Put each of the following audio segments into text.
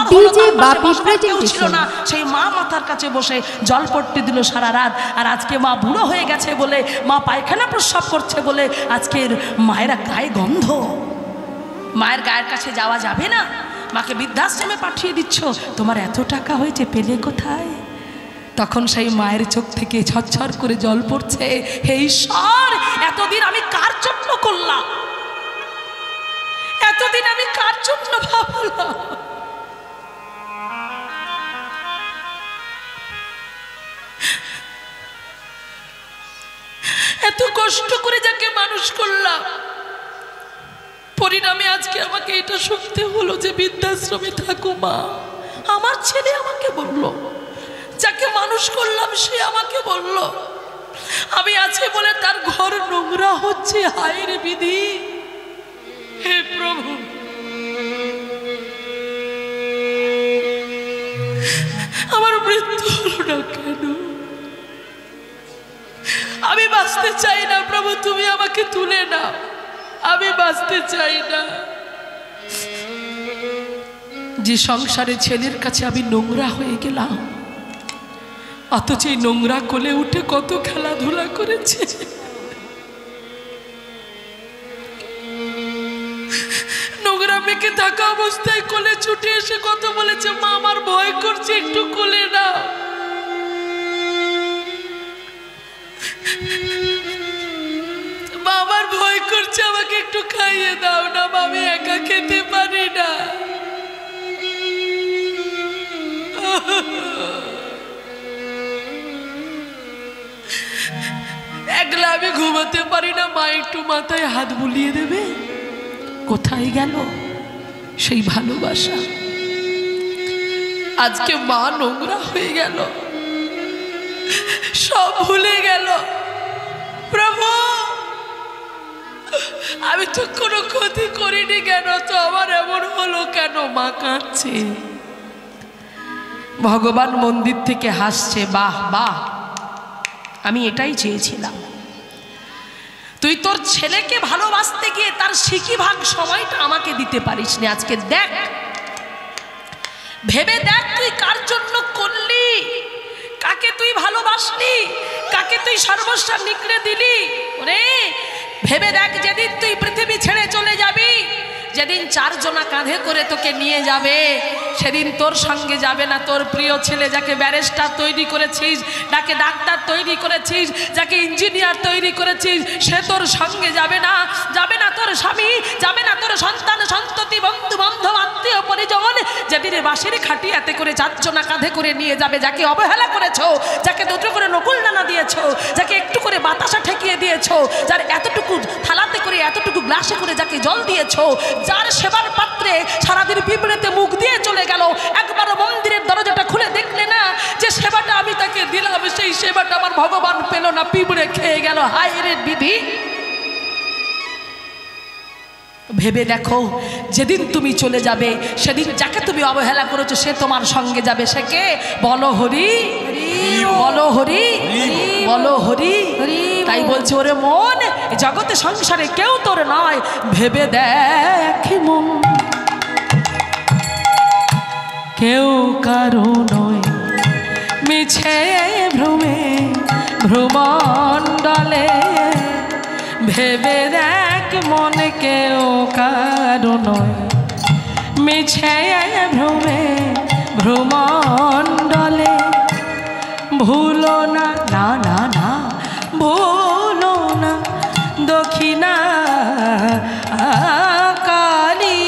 ঝড় হলো, কেউ ছিল না, সেই মা মাথার কাছে বসে জল পড়তে দিল সারা রাত। আর আজকে মা বুড়ো হয়ে গেছে বলে, মা পায়খানা প্রস্রাব করছে বলে আজকের মায়েরা গায়ে গন্ধ। মায়ের গায়ের কাছে যাওয়া যাবে না, মাকে বৃদ্ধাশ্রমে পাঠিয়ে দিচ্ছ। তোমার এত টাকা হয়েছে, পেলে কোথায়? তখন সেই মায়ের চোখ থেকে ঝরঝর করে জল পড়ছে। হে ঈশ্বর, এতদিন আমি কার জন্য করলাম, এতদিন আমি কার জন্য ভাবলাম? এত কষ্ট করে যাকে মানুষ করলাম, পরিণামে আজকে আমাকে এটা শুনতে হলো যে বৃদ্ধাশ্রমে থাকো মা। আমার ছেলে আমাকে বলল, যাকে মানুষ করলাম সে আমাকে বলল আমি আছি বলে তার ঘর নোংরা হচ্ছে। হায় রে বিধি, হে প্রভু, আমার মৃত্যু হলো না কেন? আমি বাঁচতে চাই না প্রভু, তুমি আমাকে তুলে নাও, আমি বাঁচতে চাই না। যে সংসারে ছেলের কাছে আমি নোংরা হয়ে গেলাম, অথচ এই নোংরা কোলে উঠে কত খেলাধুলা করেছে। নোংরা মেয়েকে থাকা অবস্থায় কোলে ছুটে এসে কত বলেছে, মা আমার ভয় করছে, একটু কোলে নাও। মা আমার ভয় করছে, আমাকে একটু খাইয়ে দাও না, আমি একা খেতে পারি না। একলা আমি ঘুমাতে পারি না, মা একটু মাথায় হাত বুলিয়ে দেবে। কোথায় গেল সেই ভালোবাসা? আজকে মা নোংরা হয়ে গেল, সব ভুলে গেল। প্রভু, আমি তো কোনো ক্ষতি করিনি, কেন তো আমার এমন হলো কেন? মা কাঁদছে, ভগবান মন্দির থেকে হাসছে, বাহ বাহ, আমি এটাই চেয়েছিলাম। তুই তোর ছেলেকে ভালোবাসতে গিয়ে তার সিকি ভাগ সময়টা আমাকে দিতে পারিস না। আজকে দেখ, ভেবে দেখ তুই কার জন্য করলি, কাকে তুই ভালোবাসলি, কাকে তুই সর্বস্ব নিকড়ে দিলি। ওরে ভেবে দেখ, যেদিন তুই পৃথিবী ছেড়ে চলে যাবি, যেদিন চারজনা কাঁধে করে তোকে নিয়ে যাবে, সেদিন তোর সঙ্গে যাবে না তোর প্রিয় ছেলে, যাকে ব্যারিস্টার তৈরি করেছিস, যাকে ডাক্তার তৈরি করেছিস, যাকে ইঞ্জিনিয়ার তৈরি করেছিস, সে তোর সঙ্গে যাবে না। যাবে না তোর স্বামী, যাবে না তোর সন্তান সন্ততি, বন্ধু বান্ধব, আত্মীয় পরিজন। যেদিন বাঁশির খাটিয়াতে করে চারজনা কাঁধে করে নিয়ে যাবে, যাকে অবহেলা করেছো, যাকে দুটো করে নকুল দানা দিয়েছো, যাকে একটু করে বাতাসা ঠেকিয়ে দিয়েছো, যার এতটুকু থালাতে করে এতটুকু গ্লাসে করে যাকে জল দিয়েছো, যার সেবার পাত্রে সারাদিন পিঁপড়েতে মুখ দিয়ে চলে গেল, একবারও মন্দিরের দরজাটা খুলে দেখলে না যে সেবাটা আমি তাকে দিলাম, সেই সেবাটা আমার ভগবান পেল না, পিঁপড়ে খেয়ে গেল। হায় রে বিধি। ভেবে দেখো, যেদিন তুমি চলে যাবে, সেদিন যাকে তুমি অবহেলা করেছো সে তোমার সঙ্গে যাবে। সে কে? বলো হরি, বলো হরি, বলো হরি। তাই বলছি, ওরে মন, জগতে সংসারে কেউ তোর নয়, ভেবে দেখ মন, কেউ কারো নয়, মিছে ভ্রমে ভ্রমণ্ডলে। ভেবে দেখ মন, কেউ কারো নয়, মিছে ভ্রমে ভ্রমণ্ডলে। ভুলো না, না না না, ভুলো না দক্ষিণা কালী,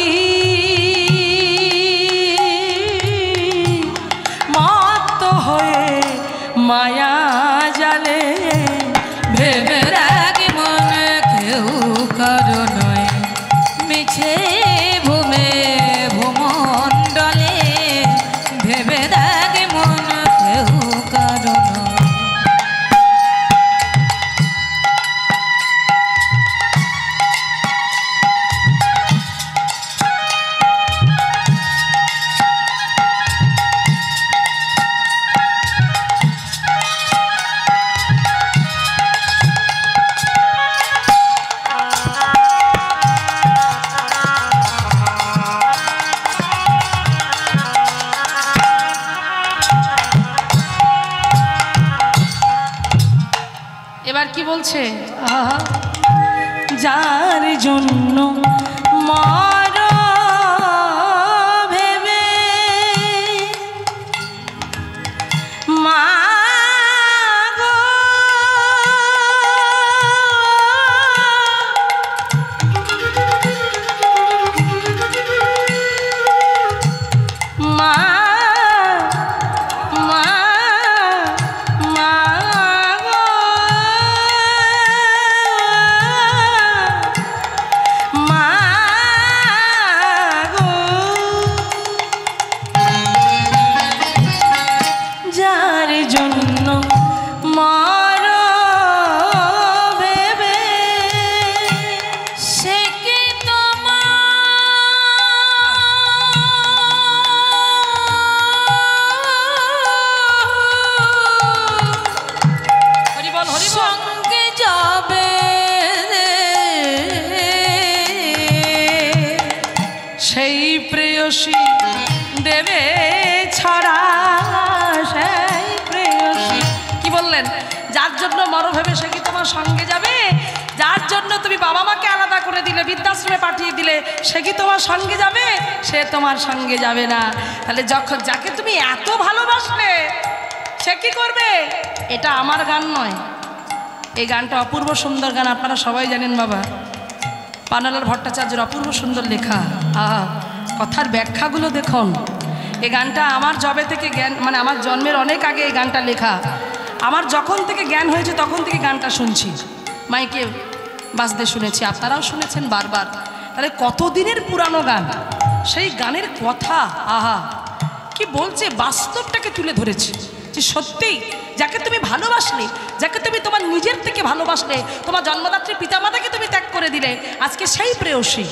মত্ত হয়ে মায়া জালে। ভেবে রাখ মন, কেউ কারো নয়, মিছে ভূমে ভূমণ্ডলে। ভেবে রাখ মন, কেউ কারো নয়। বলছে, যার জন্য মর ভেবে মা গো, মা দেবে ছড়া সেই প্রেয়সী। কি বললেন? যার জন্য মর ভেবে সে কি তোমার সঙ্গে যাবে? যার জন্য তুমি বাবা মাকে আলাদা করে দিলে, বৃদ্ধাশ্রমে পাঠিয়ে দিলে, সে কি তোমার সঙ্গে যাবে? সে তোমার সঙ্গে যাবে না। তাহলে যখন যাকে তুমি এত ভালোবাসলে সে কি করবে? এটা আমার গান নয়, এই গানটা অপূর্ব সুন্দর গান, আপনারা সবাই জানেন। বাবা পানালাল ভট্টাচার্যের অপূর্ব সুন্দর লেখা। কথার ব্যাখ্যাগুলো দেখুন। এই গানটা আমার জবে থেকে জ্ঞান, মানে আমার জন্মের অনেক আগে এই গানটা লেখা। আমার যখন থেকে জ্ঞান হয়েছে তখন থেকে গানটা শুনছি, মাইকে বাজতে শুনেছি, আপনারাও শুনেছেন বারবার। তাহলে কতদিনের পুরানো গান, সেই গানের কথা কি বলছে, বাস্তবটাকে তুলে ধরেছে যে সত্যিই যাকে তুমি ভালোবাসলে, যাকে তুমি তোমার নিজের থেকে ভালোবাসলে, তোমার জন্মদাত্রী পিতামাতাকে তুমি ত্যাগ করে দিলে, আজকে সেই প্রেয়সী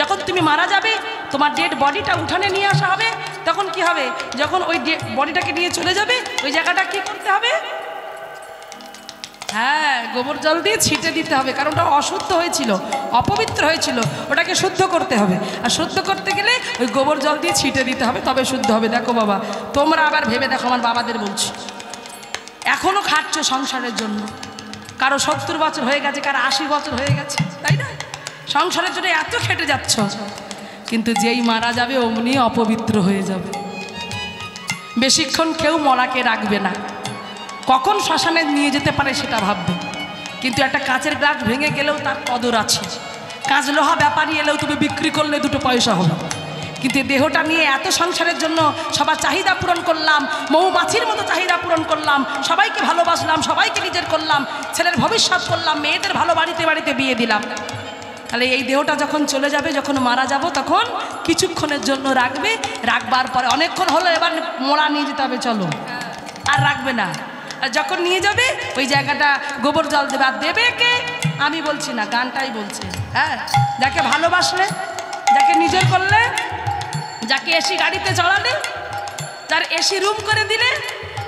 যখন তুমি মারা যাবে, তোমার ডেড বডিটা উঠানে নিয়ে আসা হবে, তখন কি হবে? যখন ওই বডিটাকে নিয়ে চলে যাবে, ওই জায়গাটা কি করতে হবে? হ্যাঁ, গোবর জল দিয়ে ছিটে দিতে হবে, কারণ ওটা অশুদ্ধ হয়েছিল, অপবিত্র হয়েছিল, ওটাকে শুদ্ধ করতে হবে। আর শুদ্ধ করতে গেলে ওই গোবর জল দিয়ে ছিটে দিতে হবে, তবে শুদ্ধ হবে। দেখো বাবা, তোমরা আবার ভেবে দেখো, আমার বাবাদের বলছি, এখনো খাটছো সংসারের জন্য। কারো 70 বছর হয়ে গেছে, কারো 80 বছর হয়ে গেছে, তাই না? সংসারের জন্য এত খেটে যাচ্ছ, কিন্তু যেই মারা যাবে অমনি অপবিত্র হয়ে যাবে। বেশিক্ষণ কেউ মরাকে রাখবে না, কখন শ্মশানে নিয়ে যেতে পারে সেটা ভাববে। কিন্তু একটা কাঁচের গ্লাস ভেঙে গেলেও তার কদর আছে, কাঁচ লোহা ব্যাপারী এলেও তুমি বিক্রি করলে 2 পয়সা হবে। কিন্তু দেহটা নিয়ে এত সংসারের জন্য সবার চাহিদা পূরণ করলাম, মৌমাছির মতো চাহিদা পূরণ করলাম, সবাইকে ভালোবাসলাম, সবাইকে নিজের করলাম, ছেলের ভবিষ্যৎ করলাম, মেয়েদের ভালো বাড়িতে বাড়িতে বিয়ে দিলাম। তাহলে এই দেহটা যখন চলে যাবে, যখন মারা যাব, তখন কিছুক্ষণের জন্য রাখবে, রাখবার পরে অনেকক্ষণ হলো, এবার মোড়া নিয়ে যেতে হবে, চলো, আর রাখবে না। আর যখন নিয়ে যাবে ওই জায়গাটা গোবর জল দেবে। আর দেবে কে? আমি বলছি না, গানটাই বলছে। হ্যাঁ, যাকে ভালোবাসলে, যাকে নিজের করলে, যাকে এসি গাড়িতে চড়ালে, তার এসি রুম করে দিলে,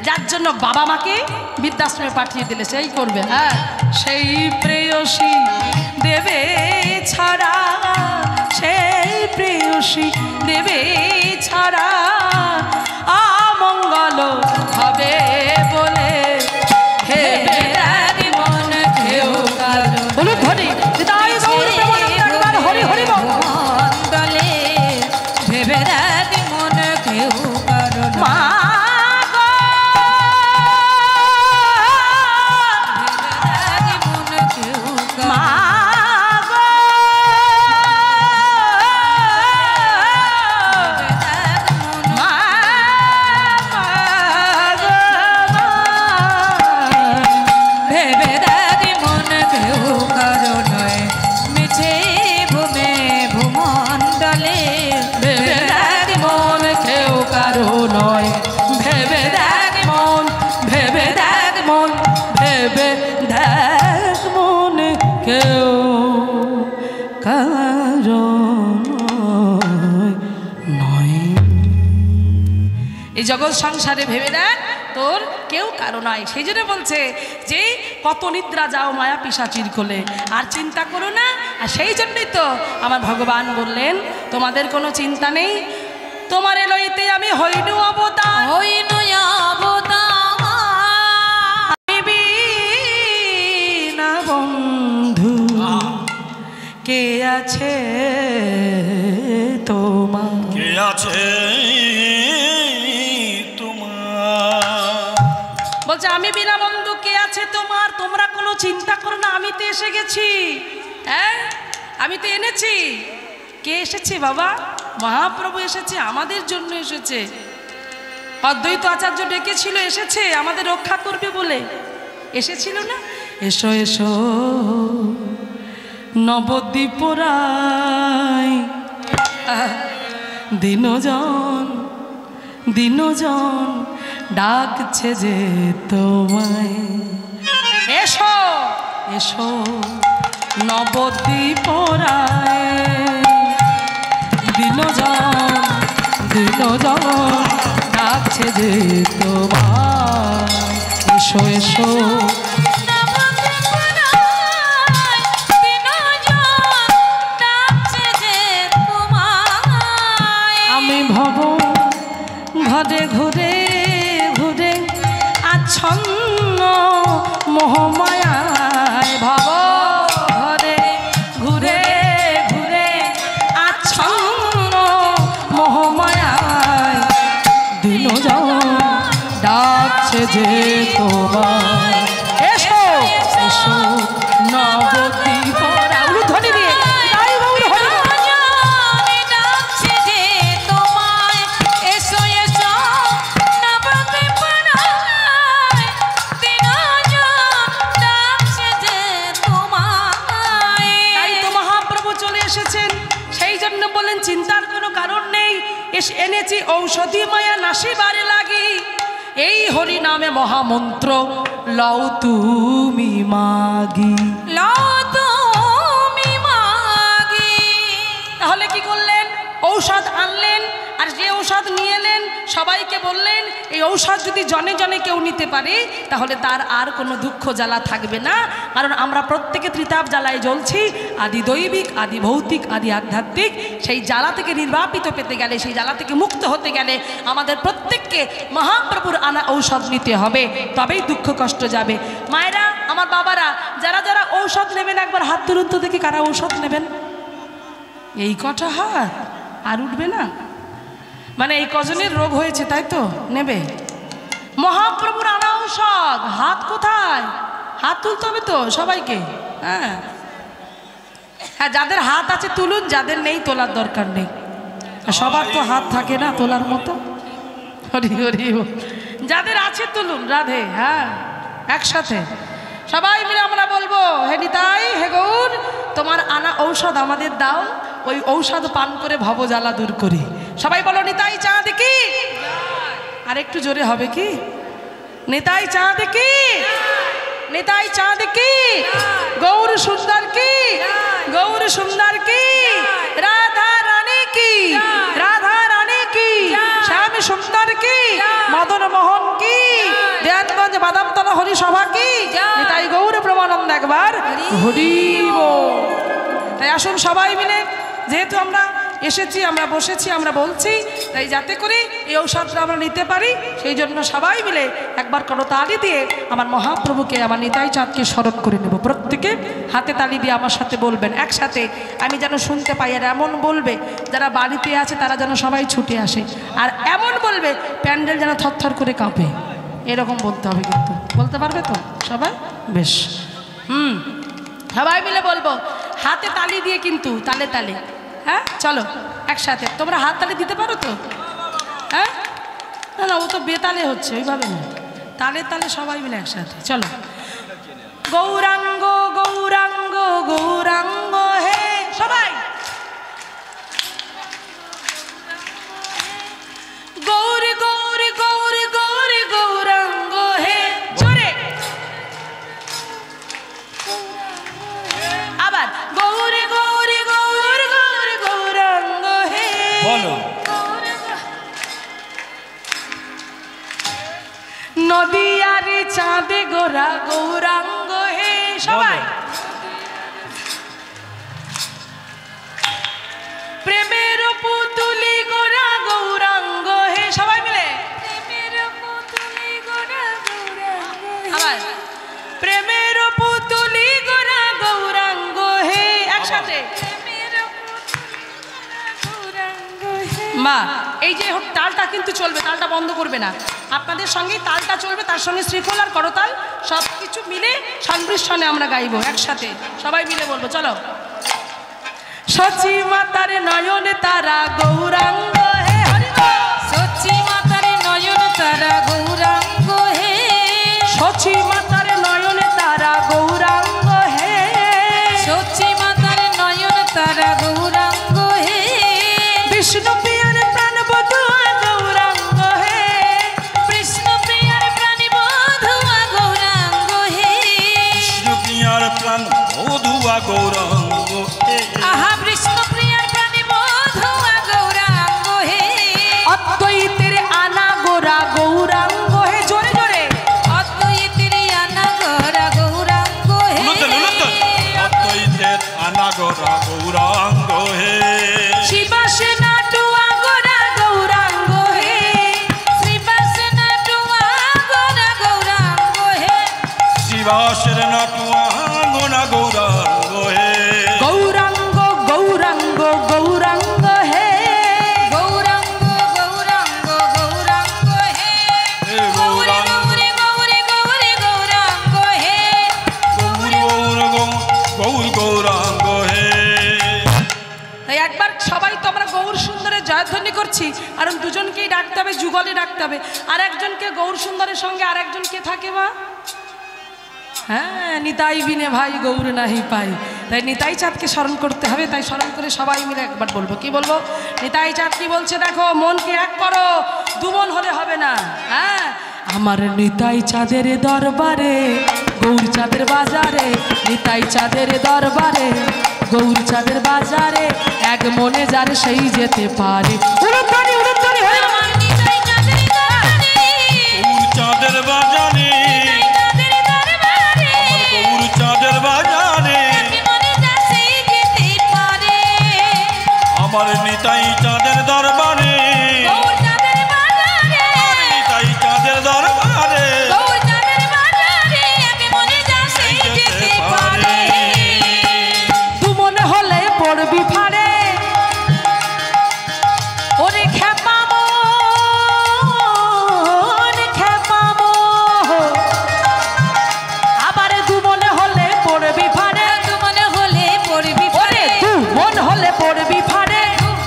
যার জন্য বাবা মাকে বৃদ্ধাশ্রমে পাঠিয়ে দিলে, সেই করবে। হ্যাঁ, সেই প্রেয়সী দেবে ছাড়া, সেই প্রেয়সী দেবে ছাড়া আমঙ্গল হবে বলে ভেবে রাখি মন কেউ কারো। বলুন হরি হরি হরি মঙ্গলে ভেবে রাখি মন কেউ কারো। মা এই জগৎ সংসারে ভেবে দেখ, তোর কেউ কারো নয়। সেই জন্য বলছে যে কত নিদ্রা যাও মায়া পিশাচির কোলে, আর চিন্তা করো না। আর সেই জন্যই তো আমার ভগবান বললেন, তোমাদের কোনো চিন্তা নেই, তোমার লইতে আমি হইনু অবতার, হইনু অবতার না আছে তোমার? কে আছে তোমার? বলছে আমি বিনা বন্ধু কে আছে তোমার? তোমরা কোনো চিন্তা করো না, আমি তো এসে গেছি। হ্যাঁ, আমি তো এনেছি। কে এসেছে বাবা? মহাপ্রভু এসেছে, আমাদের জন্য এসেছে। অদ্বৈত আচার্য ডেকেছিল, এসেছে আমাদের রক্ষা করবে বলে এসেছিল না? এসো এসো নবদ্বীপ রায়, দিনজন দিনজন ডাকছে যে তোমায়। এসো এসো নবদ্বীপ রায়, দিনজন দিনজন ডাকছে যে তোমায়। এসো এসো আমি ভব ঘরে ঘুরে ঘুরে আচ্ছন্ন মোহমায়ায়, ভব ঘরে ঘুরে ঘুরে আচ্ছন্ন মোহমায়ায়, দিনজন ডাকছে যে তোমার। এসো এসো নবদ্বীপ রায়, ধ্বনি দিয়ে চিন্তার কোনো কারণ নেই, এনেছি ঔষধি মায়া নাশিবারে লাগি। এই হরি নামে মহামন্ত্র লও তুমি মাগি, লও তুমি মাগি। তাহলে কি করলেন? ঔষধ আনলেন, আর যে ঔষধ নিয়ে এলেন সবাইকে বললেন এই ঔষধ যদি জনে জনে কেউ নিতে পারে তাহলে তার আর কোনো দুঃখ জ্বালা থাকবে না। কারণ আমরা প্রত্যেকে ত্রিতাপ জ্বালায় জ্বলছি, আদি দৈবিক, আদি ভৌতিক, আদি আধ্যাত্মিক। সেই জ্বালা থেকে নির্বাপিত পেতে গেলে, সেই জ্বালা থেকে মুক্ত হতে গেলে আমাদের প্রত্যেককে মহাপ্রভুর আনা ঔষধ নিতে হবে, তবেই দুঃখ কষ্ট যাবে। মায়েরা, আমার বাবারা, যারা যারা ঔষধ নেবেন একবার হাত তুলুন তো দেখি, কারা ঔষধ নেবেন? এই কটা হাত, আর উঠবে না? মানে এই কজনের রোগ হয়েছে তাই তো নেবে? মহাপ্রভুর আনা ঔষধ, হাত কোথায়? হাত তুলতে হবে তো সবাইকে। হ্যাঁ হ্যাঁ, যাদের হাত আছে তুলুন, যাদের নেই তোলার দরকার নেই। সবার তো হাত থাকে না তোলার মতো। হরি হরি, যাদের আছে তুলুন। রাধে। হ্যাঁ, একসাথে সবাই মিলে আমরা বলবো, হে নিতাই, হে গৌর, তোমার আনা ঔষধ আমাদের দাও, ওই ঔষধ পান করে ভব জ্বালা দূর করি। সবাই বলো নিতাই চাঁদ কি? আর একটু জোরে হবে কি? নিতাই চাঁদ কি? নিতাই চাঁদ কি? গৌর সুন্দর কি? গৌর সুন্দর কি? রাধা রানী কি? রাধা রানী কি? শ্যাম সুন্দর কি? মদন মোহন কি? দেয়ানগঞ্জ বাদামতলা হরি সভা কি? নিতাই গৌর প্রমানন্দ একবার হরি বল। তাই আসুন সবাই মিলে, যেহেতু আমরা এসেছি, আমরা বসেছি, আমরা বলছি, তাই যাতে করে এই ঔষধটা আমরা নিতে পারি সেই জন্য সবাই মিলে একবার কোনো তালি দিয়ে আমার মহাপ্রভুকে, আমার নিতাই চাঁদকে স্মরণ করে নেব। প্রত্যেকে হাতে তালি দিয়ে আমার সাথে বলবেন একসাথে, আমি যেন শুনতে পাই। আর এমন বলবে যারা বাড়িতে আছে তারা যেন সবাই ছুটে আসে, আর এমন বলবে প্যান্ডেল যেন থরথর করে কাঁপে, এরকম বলতে হবে। কিন্তু বলতে পারবে তো সবাই? বেশ, সবাই মিলে বলবো হাতে তালি দিয়ে, কিন্তু তালে তালে। হ্যাঁ চলো একসাথে, তোমরা হাত তালি দিতে পারো তো? হ্যাঁ, না না, ও তো বেতালে হচ্ছে, ওইভাবে না, তালে তালে সবাই মিলে একসাথে চলো। গৌরাঙ্গ গৌরাঙ্গ গৌরাঙ্গ হে, সবাই গৌরী গৌরী গৌরী গৌরী গৌরাঙ্গ হে, জোরে আবার গৌরী গৌরী গৌরী গৌরী গৌরাঙ্গ হে, বলো। নদিয়ার চাঁদে গোরা গৌরাঙ্গ হে, সবাই প্রেমের পুতুলি গোরা গৌরাঙ্গ হে, সবাই মিলে আবার প্রেমের পুতুলি গোরা গৌরাঙ্গ হে, একসাথে মা এই যে তালটা কিন্তু চলবে, তালটা বন্ধ করবে না, আপনাদের সঙ্গেই তালটা চলবে, তার সঙ্গে শ্রীফল আর করতাল সব কিছু মিলে সংমিশ্রণে আমরা গাইবো একসাথে, সবাই মিলে বলবো। চলো। সচি মাতার নয়ন তারা গৌরাঙ্গ হে, সচি মাতার নয়ন তারা গৌরাঙ্গ হে, সচি মাতার নয়ন তারা গৌরাঙ্গ হে, সচি মাতার নয়ন তারা গৌরাঙ্গ হে, বিষ্ণু প্রিয়ার প্রাণ বধুয়া গৌরাঙ্গ হে, কৃষ্ণ প্রিয়ার প্রাণী বধুয়া গৌরাঙ্গ হে, কৃষ্ণ প্রিয়ার প্রাণ বধুয়া গৌরাঙ্গ হে, আহা কৃষ্ণ প্রিয়ার প্রাণী বধুয়া গৌরাঙ্গ হে, অদ্বৈতের আনা গোরা গৌরাঙ্গ হে, জোরে জোরে অদ্বৈতের আনা গোরা গৌরাঙ্গ হে, অদ্বৈতের আনাগরা গৌরাঙ্গ হে, শিবাসে নাটুয়া গোরা গৌরাঙ্গ হে, শ্রীবাসে নাটুয়া গোরা গৌরাঙ্গ হে, শিবাসের নাটুয়া গোনা গৌরাঙ্গ হে, গৌরাঙ্গ গৌরাঙ্গ গৌরাঙ্গ হে, গৌরাঙ্গ গৌরাঙ্গ গৌরাঙ্গ হে, হে গৌরে গৌরাঙ্গ গৌরে গৌরে গৌরে গৌরাঙ্গ হে, গৌর গৌর গৌরাঙ্গ হে। তাই একবার সবাই তো আমরা গৌর সুন্দরের জয়ধ্বনি করছি, কারণ দুজনকেই ডাকতে হবে, যুগলে ডাকতে হবে। আর একজনকে গৌর সুন্দরের সঙ্গে আর একজনকে থাকে মা, হ্যাঁ, নিতাই বিনে ভাই গৌর নাহি পাই, তাই নিতাই চাঁদকে স্মরণ করতে হবে। তাই স্মরণ করে সবাই মিলে একবার বলবো, কি বলবো? নিতাই চাঁদ কি বলছে দেখো, মনকে এক করো, দুমন হলে হবে না। হ্যাঁ, আমার নিতাই চাঁদের দরবারে গৌর চাঁদের বাজারে, নিতাই চাঁদের দরবারে গৌর চাঁদের বাজারে, এক মনে যার সেই যেতে পারে। উলুধ্বনি উলুধ্বনি হয়ে আমার নিতাই চাঁদের দরবারে, গৌর চাঁদের বাজারে, নিতাই চাঁদের দরবারে, আমার গৌর চাঁদের বাজারে, এক মনে যা সেই যেতে পারে, আমার নিতাই চাঁদের দরবারে, গৌর চাঁদের বাজারে, নিতাই চাঁদের দরবারে, গৌর চাঁদের বাজারে, এক মনে যা সেই যেতে পারে, দুমন হলে পড়বি ফাড়ে, ওরে খেপাবো খেপাবো, আবার দুমনে হলে পড়বি ফাড়ে, মনে হলে পড়বি ওরে ফাড়ে, দুমন হলে পড়বি ফাড়ে,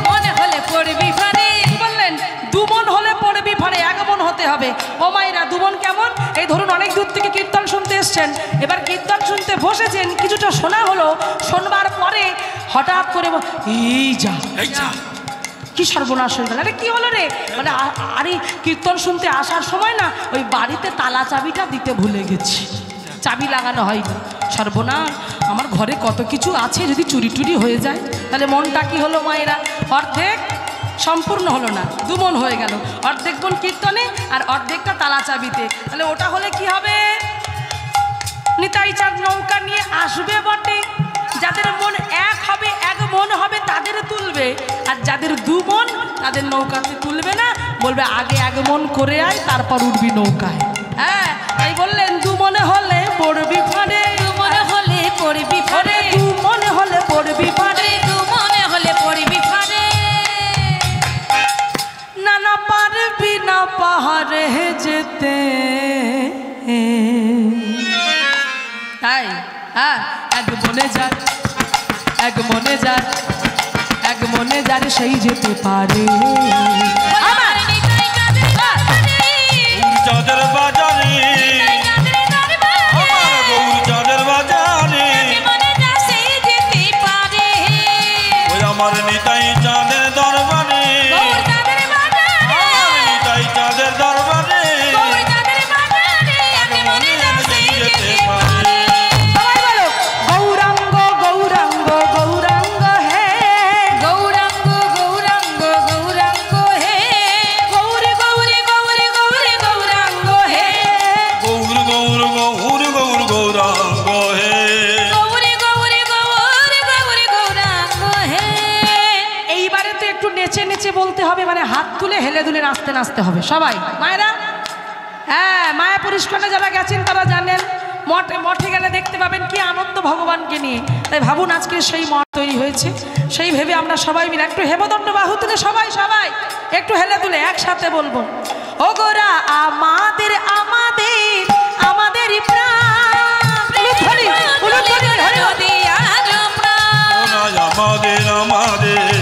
মনে হলে পড়বি ফাড়ে, কি বললেন? দুমন হলে পড়বি ফাড়ে, আগমন হতে হবে। ও মাইরা, দুমন কেমন? এই ধরুন অনেক দূর থেকে কীর্তন শুনতে এসছেন, এবার কীর্তন শুনতে বসেছেন, কিছুটা শোনা হলো, শোনবার পরে হঠাৎ করে এই যা এই যা কি সর্বনাশ হয়ে গেল, আরে কি হলো রে, মানে আরে কীর্তন শুনতে আসার সময় না ওই বাড়িতে তালা চাবিটা দিতে ভুলে গেছি, চাবি লাগানো হয়নি, সর্বনাশ, আমার ঘরে কত কিছু আছে, যদি চুরি টুরি হয়ে যায় তাহলে মনটা কি হলো মায়েরা, অর্ধেক সম্পূর্ণ হলো না, দুমন হয়ে গেল, অর্ধেক মন কীর্তনে আর অর্ধেকটা তালা চাবিতে, তাহলে ওটা হলে কি হবে? নিতাই চাঁদ নৌকা নিয়ে আসবে বটে, যাদের মন এক হবে, এক মন হবে তাদের তুলবে, আর যাদের দু মন তাদের নৌকাতে তুলবে না, বলবে আগে এক মন করে আয় তারপর উঠবি নৌকায়। হ্যাঁ, তাই বললেন দু মনে হলে পড়বি ফাড়ে, মনে হলে পড়বি ফাড়ে, দু মনে হলে পড়বি ফাড়ে, মনে হলে পড়বি ফাড়ে, না না পারবি না পাহাড়ে যেতে, তাই হ্যাঁ, এক মনে যার, এক মনে যার, এক মনে যার সেই যেতে পারে। আমার নিতাই চাঁদের দরবারে, গৌর চাঁদের বাজারে, নিতাই চাঁদের দরবারে, আমার গৌর চাঁদের বাজারে, এক মনে যা সেই যেতে পারে, ওই আমার নিতাই চাঁদের দরবারে, গৌর চাঁদের বাজারে, আমার নিতাই চাঁদের দরবারে, গৌর চাঁদের বাজারে, এক মনে যা সেই যেতে পারে, সবাই বলো গৌরাঙ্গ গৌরাঙ্গ গৌরাঙ্গ হে, গৌরাঙ্গ গৌরাঙ্গ গৌরাঙ্গ হে, গৌরী গৌরী গৌরী গৌরী গৌরাঙ্গ হে, গৌর গৌর গৌর গৌর গৌরাঙ্গ হে, গৌরী গৌরী গৌরী গৌরী গৌরাঙ্গ হে। এইবারে তো একটু নেচে নেচে বলতে হবে, মানে হাত তুলে হেলে দুলে নাচতে নাচতে হবে সবাই মায়েরা। হ্যাঁ, মায়াপুর ইস্কনে যারা গেছেন তারা জানেন, মঠে মঠে গেলে দেখতে পাবেন কি আনন্দ ভগবানকে নিয়ে, তাই ভাবুন আজকে সেই মঠ তৈরি হয়েছে, সেই ভেবে আমরা সবাই মিলে একটু হেমদণ্ড বাহু তুলে সবাই সবাই একটু হেলে তুলে একসাথে বলবো, ও গোরা আমাদের আমাদের আমাদের প্রাণ, উলুধ্বনি, উলুধ্বনি, হরি বল। আমাদের আমাদের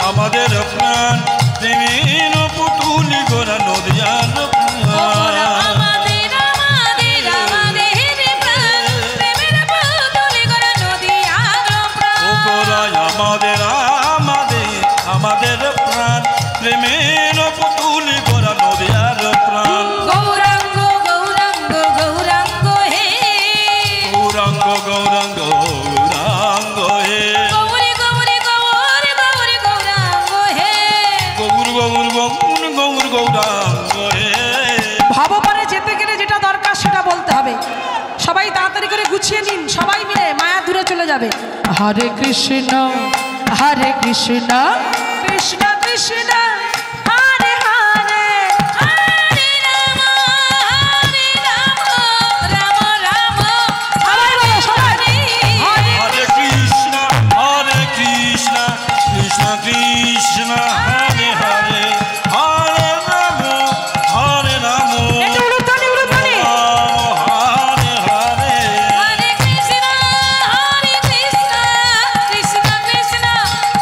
আমাদের প্রাণ প্রেমের পুতুলি গোরা নদিয়ার প্রাণ। আমাদের আমাদের আমাদের প্রাণ প্রেমের পুতুলি গোরা নদিয়ার প্রাণ। ও গোরা আমাদের আমাদের আমাদের প্রাণ প্রেমের পুতুলি গোরা নদিয়ার প্রাণ। গৌরাঙ্গ গৌরাঙ্গ গৌরাঙ্গ হে, গৌরাঙ্গ গৌরাঙ্গ গৌরাঙ্গ হে, গৌরী গৌরী গৌর গৌরী গৌরাঙ্গ হে, গৌর গৌর গৌর গৌর গৌরাঙ্গ হে। ভবপারে যেতে গেলে যেটা দরকার সেটা বলতে হবে। সবাই তাড়াতাড়ি করে গুছিয়ে নিন, সবাই মিলে মায়া দূরে চলে যাবে। হরে কৃষ্ণ হরে কৃষ্ণ কৃষ্ণ কৃষ্ণ হরে হরে, হরে রাম রাম রাম সবাই বলো, সবাই। হরে হরে কৃষ্ণ কৃষ্ণ কৃষ্ণ হরে হরে, হরে রাম একটু উলুধ্বনি, উলুধ্বনি। হরে হরে। হরে কৃষ্ণ কৃষ্ণ কৃষ্ণ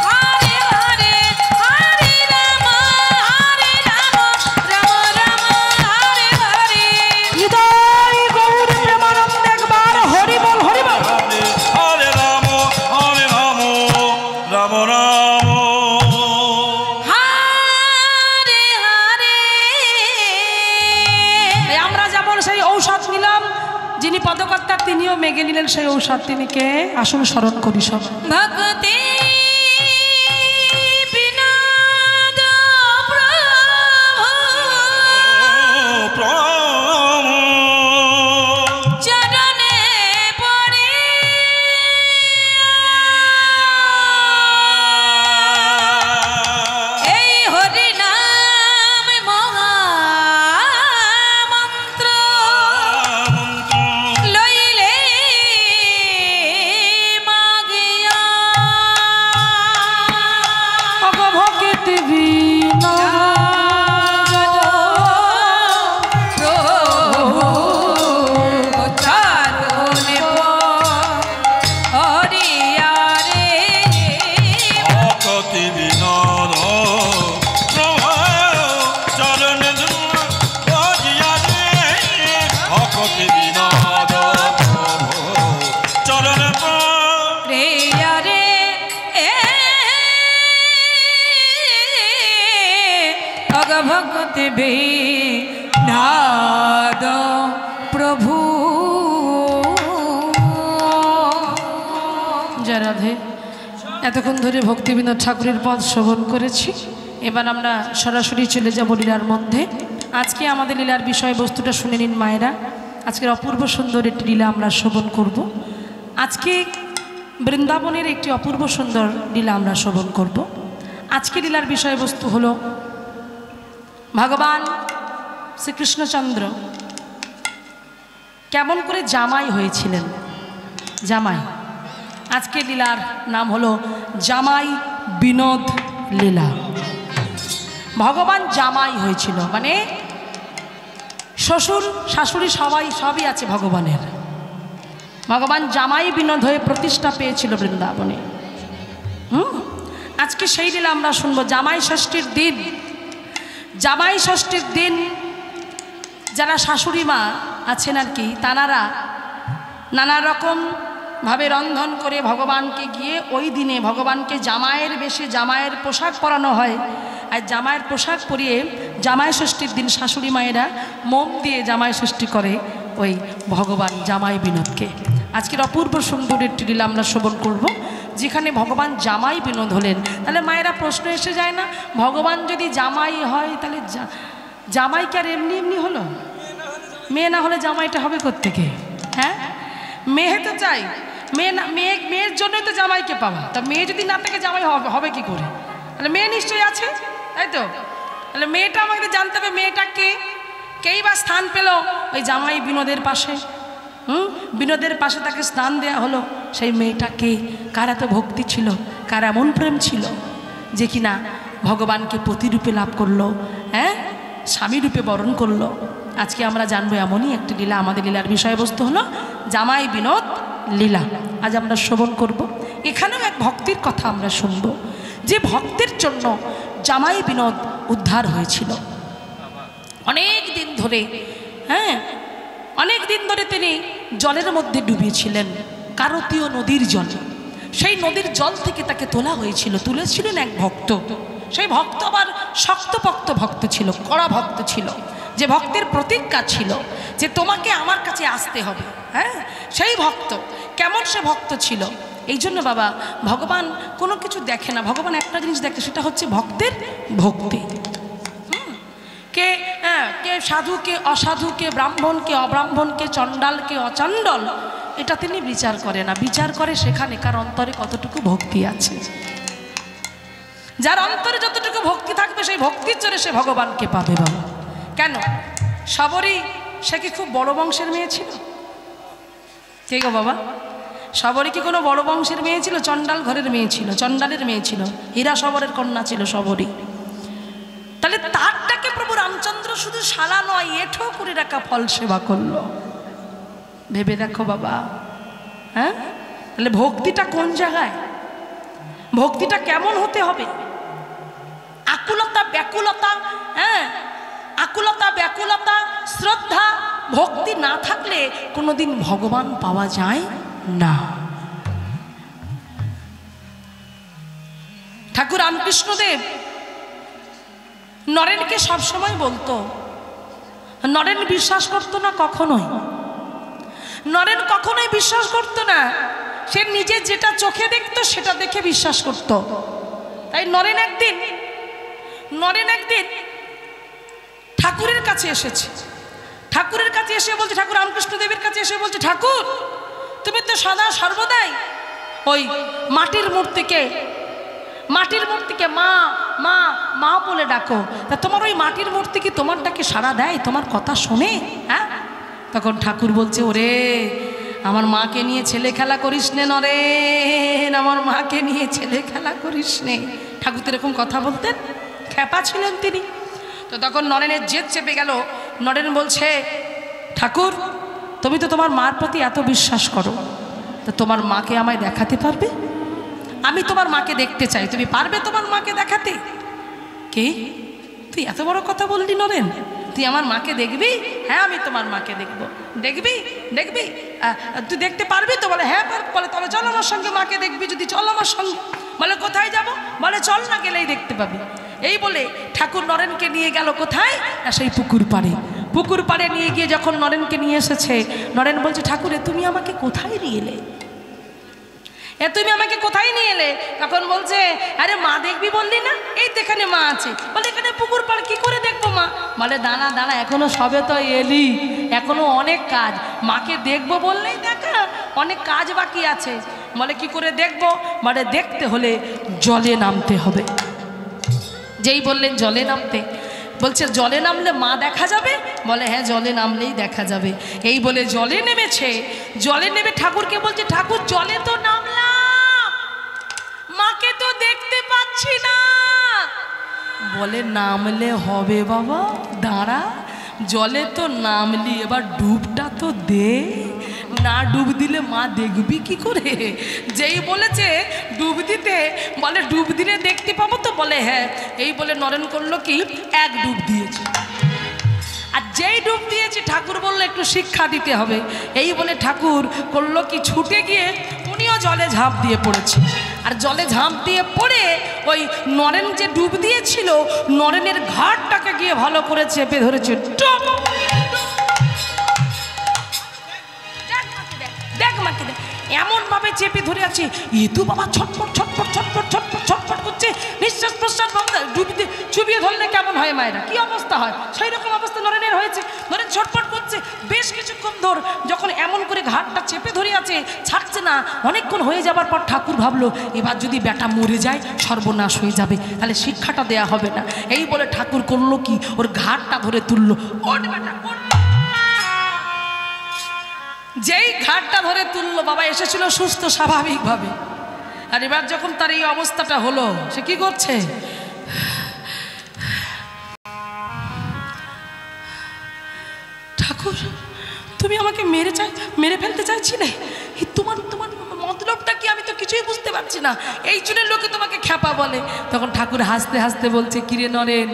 হরে হরে, হরে রাম রাম রাম হরে হরে। হৃদয় গৌর প্রেমানন্দে একবার হরি বল, হরি বল। হরে হরে রাম রাম রাম। হরে হরে। এই আমরা যেমন সেই ঔষধ নিলাম, যিনি পদকর্তা তিনিও মেগে নিলেন সেই ঔষধ। তিনি কে? আসুন স্মরণ করি সবাই। ভক্তি বিনোদ প্রভু চরণে পড়ে, এই হরি নাম মহামন্ত্র লইলে মাগিয়া। ভক্তি ভক্তি বিনোদ প্রভু চরণ ধুলিয়া রে, ভক্তি বিনোদ প্রভু চরণ ভগবতী বিনাদ প্রভু। জয় রাধে। এতক্ষণ ধরে ভক্তি বিনোদ ঠাকুরের পদ শ্রবণ করেছি। এবার আমরা সরাসরি চলে যাব লীলার মধ্যে। আজকে আমাদের লীলার বিষয়বস্তুটা শুনে নিন মায়েরা। আজকের অপূর্ব সুন্দর একটি লীলা আমরা শ্রবণ করব। আজকে বৃন্দাবনের একটি অপূর্ব সুন্দর লীলা আমরা শ্রবণ করব। আজকে লীলার বিষয়বস্তু হলো ভগবান শ্রীকৃষ্ণচন্দ্র কেমন করে জামাই হয়েছিলেন। জামাই, আজকে লীলার নাম হলো জামাই বিনোদ লীলা। ভগবান জামাই হয়েছিল, মানে শ্বশুর শাশুড়ি সবই আছে ভগবানের। ভগবান জামাই বিনোদ হয়ে প্রতিষ্ঠা পেয়েছিল বৃন্দাবনে। আজকে সেই লীলা আমরা শুনবো। জামাই ষষ্ঠীর দিন, জামাই ষষ্ঠীর দিন যারা শাশুড়ি মা আছেন আর কি, তানারা নানা রকমভাবে রন্ধন করে ভগবানকে গিয়ে ওই দিনে ভগবানকে জামাইয়ের বেশে জামাইয়ের পোশাক পরানো হয়। আর জামাইয়ের পোশাক পরিয়ে জামাই ষষ্ঠীর দিন শাশুড়ি মায়েরা মোম দিয়ে জামাই ষষ্ঠী করে ওই ভগবান জামাই বিনোদকে। আজকের অপূর্ব সুন্দর একটি লীলা আমরা শ্রবণ করব, যেখানে ভগবান জামাই বিনোদ হলেন। তাহলে মায়েরা প্রশ্ন এসে যায় না, ভগবান যদি জামাই হয় তাহলে জামাই কি আর এমনি এমনি হলো? মেয়ে না হলে জামাইটা হবে কোত্থেকে? হ্যাঁ, মেয়ে তো চাই, মেয়ের জন্যই তো জামাইকে পাওয়া। তা মেয়ে যদি না থাকে জামাই হবে কি করে? তাহলে মেয়ে নিশ্চয়ই আছে, তাই তো? তাহলে মেয়েটা আমাকে জানতে হবে মেয়েটা কে, কেই বা স্থান পেল ওই জামাই বিনোদের পাশে। বিনোদের পাশে তাকে স্থান দেয়া হলো। সেই মেয়েটা কে, কার এত ভক্তি ছিল, কার এমন প্রেম ছিল যে কিনা ভগবানকে পতিরূপে লাভ করলো, হ্যাঁ, স্বামী রূপে বরণ করলো। আজকে আমরা জানবো এমনই একটি লীলা। আমাদের লীলার বিষয়বস্তু হলো জামাই বিনোদ লীলা। আজ আমরা শ্রবণ করব। এখানেও এক ভক্তির কথা আমরা শুনব, যে ভক্তের জন্য জামাই বিনোদ উদ্ধার হয়েছিল। অনেক দিন ধরে, হ্যাঁ, অনেক দিন ধরে তিনি জলের মধ্যে ডুবিয়েছিলেন, কারতীয় নদীর জল। সেই নদীর জল থেকে তাকে তোলা হয়েছিল, তুলেছিলেন এক ভক্ত। সেই ভক্ত আবার শক্তপোক্ত ভক্ত ছিল, কড়া ভক্ত ছিল, যে ভক্তের প্রতিজ্ঞা ছিল যে তোমাকে আমার কাছে আসতে হবে। হ্যাঁ, সেই ভক্ত কেমন সে ভক্ত ছিল। এই জন্য বাবা ভগবান কোনো কিছু দেখে না, ভগবান একটা জিনিস দেখে, সেটা হচ্ছে ভক্তের ভক্তি। কে কে সাধু, কে অসাধু, কে ব্রাহ্মণ, কে অব্রাহ্মণ, কে চণ্ডাল, কে অচণ্ডল, এটা তিনি বিচার করে না। বিচার করে সেখানে কার অন্তরে কতটুকু ভক্তি আছে। যার অন্তরে যতটুকু ভক্তি থাকবে সেই ভক্তির জোরে সে ভগবানকে পাবে বাবা। কেন? সবরই সে কি খুব বড় বংশের মেয়ে ছিল? কে গো বাবা? সবরই কি কোনো বড় বংশের মেয়ে ছিল? চণ্ডাল ঘরের মেয়ে ছিল, চণ্ডালের মেয়ে ছিল, হীরা সবরের কন্যা ছিল সবরই। তাহলে তারটাকে প্রভু রামচন্দ্র শুধু শালা নয়, এঠো করে রাখা ফল সেবা করলো। ভেবে দেখো বাবা, হ্যাঁ, তাহলে ভক্তিটা কোন জায়গায়, ভক্তিটা কেমন হতে হবে? আকুলতা ব্যাকুলতা, হ্যাঁ, আকুলতা ব্যাকুলতা, শ্রদ্ধা, ভক্তি না থাকলে কোনোদিন ভগবান পাওয়া যায় না। ঠাকুর রামকৃষ্ণদেব নরেনকে সবসময় বলতো, নরেন বিশ্বাস করতো না কখনোই, নরেন কখনোই বিশ্বাস করতো না। সে নিজে যেটা চোখে দেখতো সেটা দেখে বিশ্বাস করত। তাই নরেন একদিন ঠাকুরের কাছে এসেছে। ঠাকুরের কাছে এসে বলছে, ঠাকুর রামকৃষ্ণ দেবের কাছে এসে বলছে, ঠাকুর তুমি তো সদা সর্বদাই ওই মাটির মূর্তিকে মা মা মা বলে ডাকো, তা তোমার ওই মাটির মূর্তি কি তোমার ডাকে সাড়া দেয়, তোমার কথা শোনে? হ্যাঁ, তখন ঠাকুর বলছে, ওরে আমার মাকে নিয়ে ছেলে খেলা করিস নে নরেন, আমার মাকে নিয়ে ছেলে খেলা করিস নে। ঠাকুর তো এরকম কথা বলতেন, খ্যাপা ছিলেন তিনি। তো তখন নরেনের জেদ চেপে গেল। নরেন বলছে, ঠাকুর তুমি তো তোমার মার প্রতি এত বিশ্বাস করো, তো তোমার মাকে আমায় দেখাতে পারবে? আমি তোমার মাকে দেখতে চাই, তুমি পারবে তোমার মাকে দেখাতে? কি তুই এত বড় কথা বললি নরেন, তুই আমার মাকে দেখবি? হ্যাঁ আমি তোমার মাকে দেখব। দেখবি? তুই দেখতে পারবি তো? বলে হ্যাঁ পারবো। বলে তবে চল আমার সঙ্গে মাকে দেখবি। যদি চল আমার সঙ্গে। বলে কোথায় যাব? বলে চল না, গেলেই দেখতে পাবি। এই বলে ঠাকুর নরেনকে নিয়ে গেল কোথায় না, সেই পুকুর পাড়ে। পুকুর পাড়ে নিয়ে গিয়ে যখন নরেনকে নিয়ে এসেছে, নরেন বলছে, ঠাকুরে তুমি আমাকে কোথায় নিয়ে এলে? তুমি আমাকে কোথায় নিয়ে এলে? তখন বলছে, আরে মা দেখবি বললি না, এই তো এখানে মা আছে। বলে এখানে পুকুর পাড় কি করে দেখবো মা? বলে দাঁড়া দাঁড়া, এখনো সবে তো এলি, এখনো অনেক কাজ, মাকে দেখবো বললেই দেখা, অনেক কাজ বাকি আছে। বলে কি করে দেখবো? বলে দেখতে হলে জলে নামতে হবে। যেই বললেন জলে নামতে, বলছে জলে নামলে মা দেখা যাবে? বলে হ্যাঁ জলে নামলেই দেখা যাবে। এই বলে জলে নেমেছে। জলে নেমে ঠাকুরকে বলছে, ঠাকুর জলে তো নামলাম, মাকে তো দেখতে পাচ্ছি না। বলে নামলে হবে বাবা, দাঁড়া, জলে তো নামলি, এবার ডুবটা তো দে, না ডুব দিলে মা দেখবি কি করে? যেই বলেছে ডুব দিতে, বলে ডুব দিলে দেখতে পাবো তো? বলে হ্যাঁ। এই বলে নরেন করলো কি, এক ডুব দিয়েছে। আর যেই ডুব দিয়েছে ঠাকুর বললো একটু শিক্ষা দিতে হবে। এই বলে ঠাকুর করলো কি, ছুটে গিয়ে উনিও জলে ঝাঁপ দিয়ে পড়েছে। আর জলে ঝাঁপ দিয়ে পড়ে ওই নরেন যে ডুব দিয়েছিল, নরেনের ঘাটটাকে গিয়ে ভালো করে চেপে ধরেছে। দেখ মাকে দেখ, এমন ভাবে চেপে ধরে আছে, এ তো বাবা ছটফট ছটফট ছটফট ছটফট ছটফট করছে, নিঃশ্বাস প্রশ্বাস বন্ধ। চুবিয়ে ধরলে কেমন হয় মায়েরা, কি অবস্থা হয়, সেই রকম অবস্থা নরেনের হয়েছে। নরেন ছটফট করছে বেশ কিছুক্ষণ ধর। যখন এমন করে ঘাটটা চেপে ধরে আছে, ছাড়ছে না, অনেকক্ষণ হয়ে যাবার পর ঠাকুর ভাবলো, এবার যদি বেটা মরে যায় সর্বনাশ হয়ে যাবে, তাহলে শিক্ষাটা দেয়া হবে না। এই বলে ঠাকুর করলো কি, ওর ঘাটটা ধরে তুললো। ওঠ বেটা, ওঠ। যেই ঘাটটা ধরে তুললো, বাবা এসেছিল সুস্থ স্বাভাবিকভাবে। আর এবার যখন তার এই অবস্থাটা হলো, সে কি করছে? ঠাকুর, তুমি আমাকে মেরে ফেলতে চাইছিলে? তোমার মতলবটা কি? আমি তো কিছুই বুঝতে পারছি না। এই জন্য লোকে তোমাকে খ্যাপা বলে। তখন ঠাকুর হাসতে হাসতে বলছে, কিরে নরেন,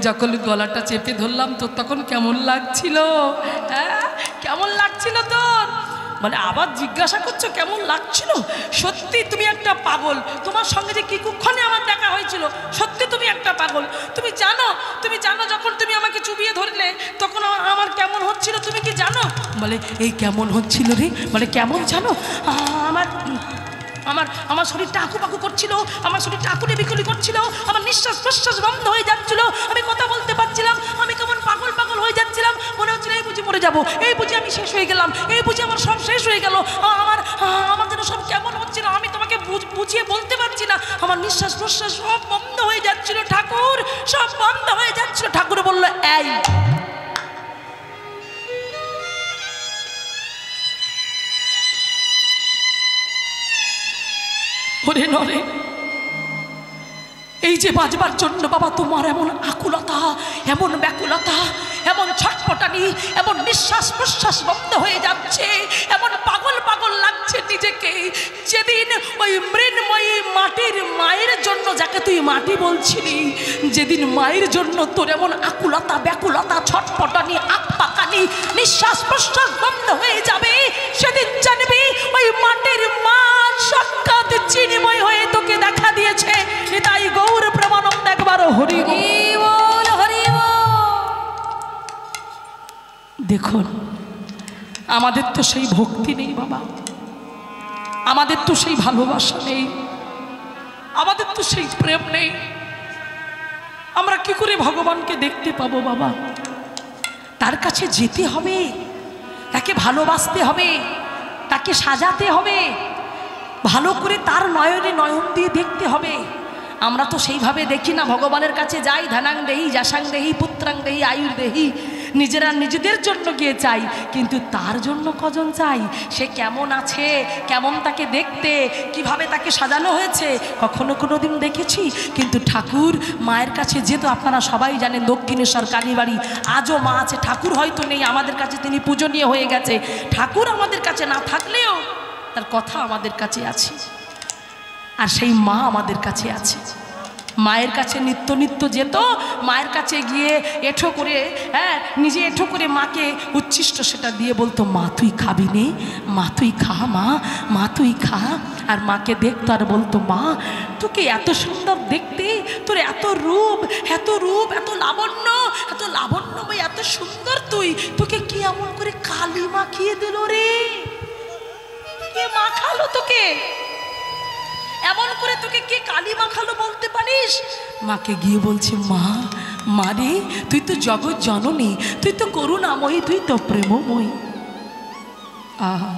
যখন গলাটা চেপে ধরলাম তোর তখন কেমন লাগছিল? হ্যাঁ, কেমন লাগছিল তোর? বলে আবার জিজ্ঞাসা করছো কেমন লাগছিল? সত্যি তুমি একটা পাগল। তোমার সঙ্গে যে কি কুক্ষণে আমার দেখা হয়েছিল, সত্যি তুমি একটা পাগল। তুমি জানো যখন তুমি আমাকে চুবিয়ে ধরলে তখন আমার কেমন হচ্ছিল তুমি কি জানো? বলে এই কেমন হচ্ছিল রে? বলে কেমন জানো? আমার শরীরটা আঁকুপাকু করছিল, আমার শরীরটা আকুলে বিকুলি করছিল, আমার নিঃশ্বাস প্রশ্বাস বন্ধ হয়ে যাচ্ছিল, আমি কথা বলতে পারছিলাম, আমি কেমন পাগল হয়ে যাচ্ছিলাম। মনে হচ্ছিল এই বুঝি মরে যাবো, এই বুঝি আমি শেষ হয়ে গেলাম, এই বুঝি আমার সব শেষ হয়ে গেল। আমার যেন সব কেমন হচ্ছিল, আমি তোমাকে বুঝিয়ে বলতে পারছি না। আমার নিঃশ্বাস প্রশ্বাস সব বন্ধ হয়ে যাচ্ছিল ঠাকুর, সব বন্ধ হয়ে যাচ্ছিল। ঠাকুর বললো, এই ওরে নরে, এই যে বাজবার জন্য বাবা তোমার এমন আকুলতা, এমন ব্যাকুলতা, এমন ছটফটানি, এমন নিঃশ্বাস প্রশ্বাস বন্ধ হয়ে যাচ্ছে, এমন পাগল লাগছে নিজেকে, যেদিন ওই মৃন্ময়ী মাটির মায়ের জন্য, যাকে তুই মাটি বলছিলি, যেদিন মায়ের জন্য তোর এমন আকুলতা, ব্যাকুলতা, ছটফটানি, আকপাকানি, নিঃশ্বাস প্রশ্বাস বন্ধ হয়ে যাবে, সেদিন জানবি ওই মাটির মা সাক্ষাৎ চিন্ময় হয়ে তোকে দেখা দিয়েছে। তাই গৌর প্রেমানন্দ একবার হরি বল, হরি বল। দেখুন, আমাদের তো সেই ভক্তি নেই বাবা, আমাদের তো সেই ভালোবাসা নেই, আমাদের তো সেই প্রেম নেই। আমরা কি করে ভগবানকে দেখতে পাবো বাবা? তার কাছে যেতে হবে, তাকে ভালোবাসতে হবে, তাকে সাজাতে হবে, ভালো করে তার নয়নে নয়ন দিয়ে দেখতে হবে। আমরা তো সেইভাবে দেখি না। ভগবানের কাছে যাই, ধানাং দেহি, যাসাং দেহি, পুত্রাং দেহি, আয়ুর দেহি, নিজেরা নিজেদের জন্য গিয়ে চাই, কিন্তু তার জন্য কজন চাই? সে কেমন আছে, কেমন তাকে দেখতে, কিভাবে তাকে সাজানো হয়েছে, কখনো কোনো দিন দেখেছি? কিন্তু ঠাকুর মায়ের কাছে যেত, আপনারা সবাই জানেন দক্ষিণেশ্বর কালীবাড়ি আজও মা আছে। ঠাকুর হয়তো নেই, আমাদের কাছে তিনি পূজনীয় হয়ে গেছে। ঠাকুর আমাদের কাছে না থাকলেও তার কথা আমাদের কাছে আছে, আর সেই মা আমাদের কাছে আছে। মায়ের কাছে নিত্য যেত, মায়ের কাছে গিয়ে এঁঠো করে, হ্যাঁ, নিজে এঁঠো করে মাকে উচ্ছিষ্ট সেটা দিয়ে বলতো, মা তুই খাবি নে, মা তুই খা, মা তুই খা। আর মাকে দেখতো আর বলতো, মা তোকে এত সুন্দর দেখতে, তোর এত রূপ, এত লাবণ্য, এত সুন্দর তুই, তোকে কি এমন করে কালি মাখিয়ে দিল রে? কে মাখালো তোকে এমন করে? তোকে কে কালি মাখালো বলতে পারিস? মাকে গিয়ে বলছে, মা রে, তুই তো জগৎ জননী, তুই তো করুণাময়ী, তুই তো প্রেমময়ী। আহা,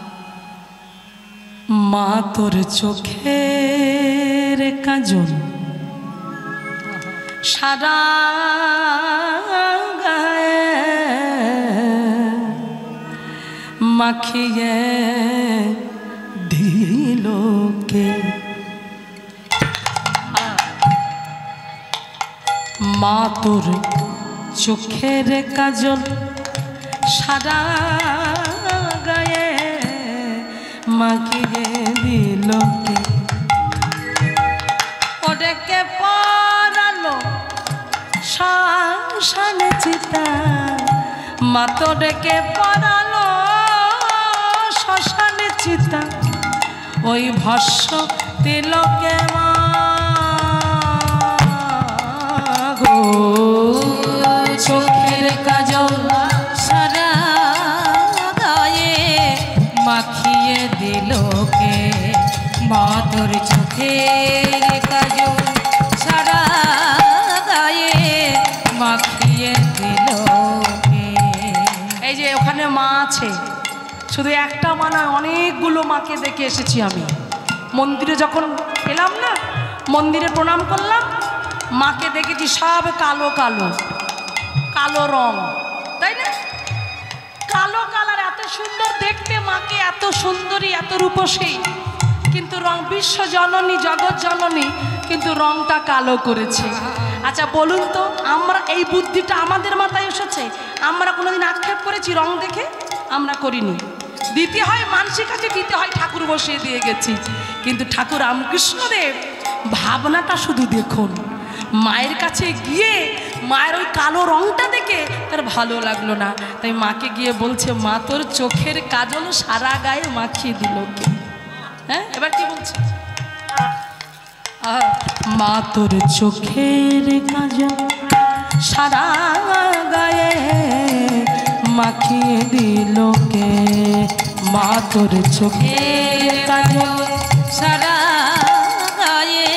মা তোর চোখের কাজল সারা গায়ে মাখিয়ে দিল কে? মা তোর চোখের কাজল সারা গায়ে মাখিয়ে দিল কে? ওদেরকে পরালো শ্মশানে চিতা, মা তোদেরকে পরালো শ্মশানে চিতা, ওই ভস্য তিলকে মা গো, চোখের কাজল সারা গায়ে মাখিয়ে দিল কে? মা তোর চোখের কাজল সারা গায়ে মাখিয়ে দিল কে? এই যে ওখানে মা আছে, শুধু একটা মা নয়, অনেকগুলো মাকে দেখে এসেছি আমি। মন্দিরে যখন এলাম না, মন্দিরে প্রণাম করলাম, মাকে দেখেছি সব কালো রং, তাই না? কালো কালার, এত সুন্দর দেখতে মাকে, এত সুন্দরী, এত রূপসী, কিন্তু কিন্তু রং বিশ্ব জননী জগৎ জননী কিন্তু রংটা কালো করেছে। আচ্ছা বলুন তো, আমরা এই বুদ্ধিটা আমাদের মাথায় এসেছে? আমরা কোনোদিন আক্ষেপ করেছি রং দেখে? আমরা করিনি। দিতে হয় মানসিক কাছে, দিতে হয় ঠাকুর বসিয়ে দিয়ে গেছি। কিন্তু ঠাকুর রামকৃষ্ণদেব ভাবনাটা শুধু দেখুন, মায়ের কাছে গিয়ে মায়ের ওই কালো রংটা দেখে তার ভালো লাগলো না, তাই মাকে গিয়ে বলছে, মা তোর চোখের কাজল সারা গায়ে মাখিয়ে দিল কে? হ্যাঁ, এবার কি বলছে? মা তোর চোখের কাজল সারা গায়ে মাখিয়ে দিল কে? মা তোর চোখের কাজল সারা গায়ে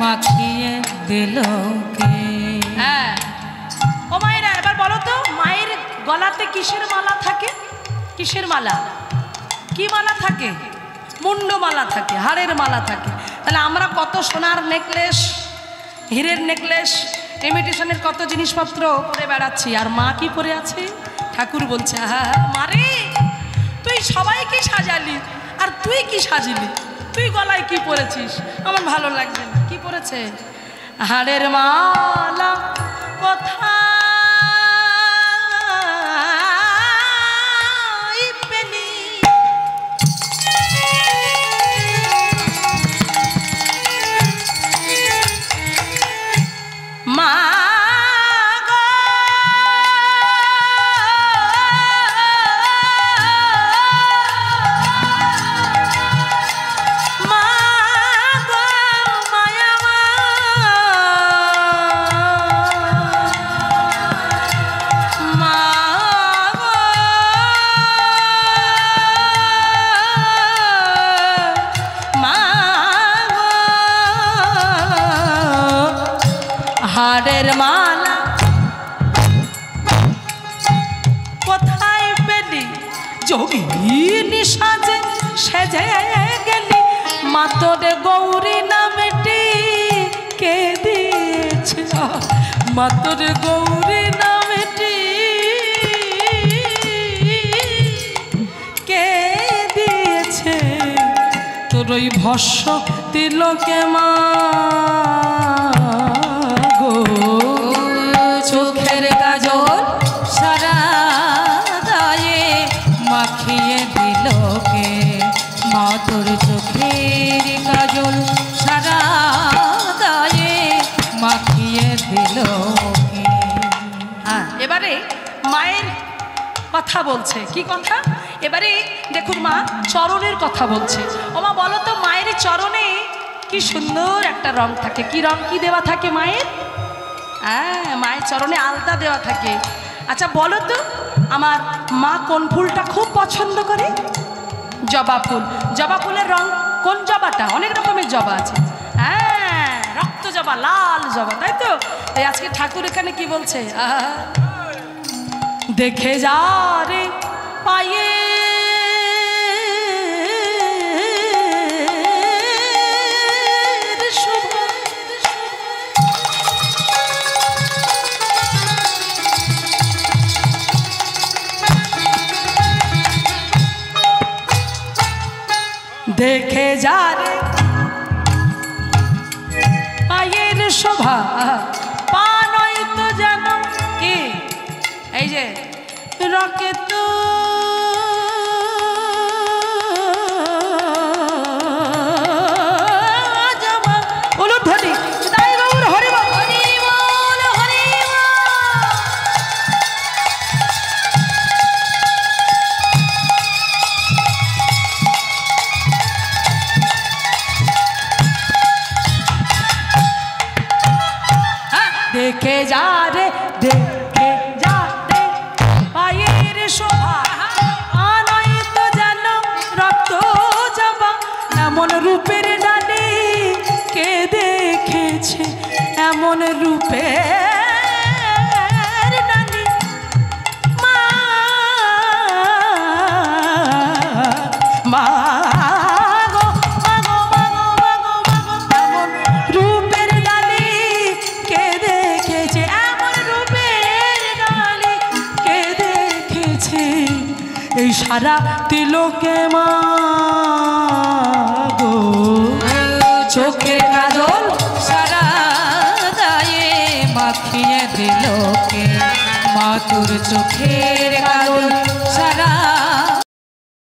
মাখিয়ে দিল কে? হ্যাঁ, ও মায়েরা এবার বলো তো, মায়ের গলাতে কিসের মালা থাকে? কিসের মালা? কি মালা থাকে? মুন্ডমালা থাকে, হাড়ের মালা থাকে। তাহলে আমরা কত সোনার নেকলেস, হীরের নেকলেস, ইমিটেশনের কত জিনিসপত্র পরে বেড়াচ্ছি, আর মা কি পরে আছে? ঠাকুর বলছে, হ্যাঁ মারে তুই সবাইকে সাজালি, আর তুই কি সাজিলি? তুই গলায় কি পরেছিস? আমার ভালো লাগছে না। কি পরেছে? হাড়ের মালা কোথায় পেলি? মা গো, মা গো, মায়া মা, মা গো, মা গো, হাড়ের মালা কোথায় পেলি? যোগিনী সাজে সেজে গেলি, মা তোরে গৌরী নামটি কে দিয়েছে? মা তোরে গৌরী নামটি কে দিয়েছে? তোর ওই ভস্য তিলকে মা গো, চোখের কাজল সারা গায়ে মাখিয়ে দিল কে? মা তোর চোখের কাজল সারা গায়ে মাখিয়ে দিল কে? হ্যাঁ, এবারে মায়ের কথা বলছে। কি কথা? এবারে দেখুন মা চরণের কথা বলছে। ও মা বলো তো, মায়ের চরণে কি সুন্দর একটা রং থাকে। কি রং, কি দেওয়া থাকে মায়ের? হ্যাঁ, মায়ের চরণে আলতা দেওয়া থাকে। আচ্ছা বলো তো, আমার মা কোন ফুলটা খুব পছন্দ করে? জবা ফুল। জবা ফুলের রং কোন জবাটা? অনেক রকমের জবা আছে। হ্যাঁ, রক্ত জবা, লাল জবা, তাই তো? তাই আজকে ঠাকুর এখানে কি বলছে? দেখে যা রে পায়ে দেখে যা রে পায়ের শোভা, পা নয় তো যেন কি? এই যে রকে তো উলুধ্বনি, তাই গৌর হরি বল, হরি বল, হরি বল। দেখে যা রে, দেখে যা রে পায়ের শোভা, আনয় তো যেন রক্ত জবা, এমন রূপের ডালি কে দেখেছে? এমন রূপের ডালি মা, মা গো, মা গো, মা গো, মা গো, মা গো, এমন রূপের ডালি কে দেখেছে? এমন রূপের ডালি কে দেখেছে? এই সারা তিলকে মা গো, কাতর চোখের কাজল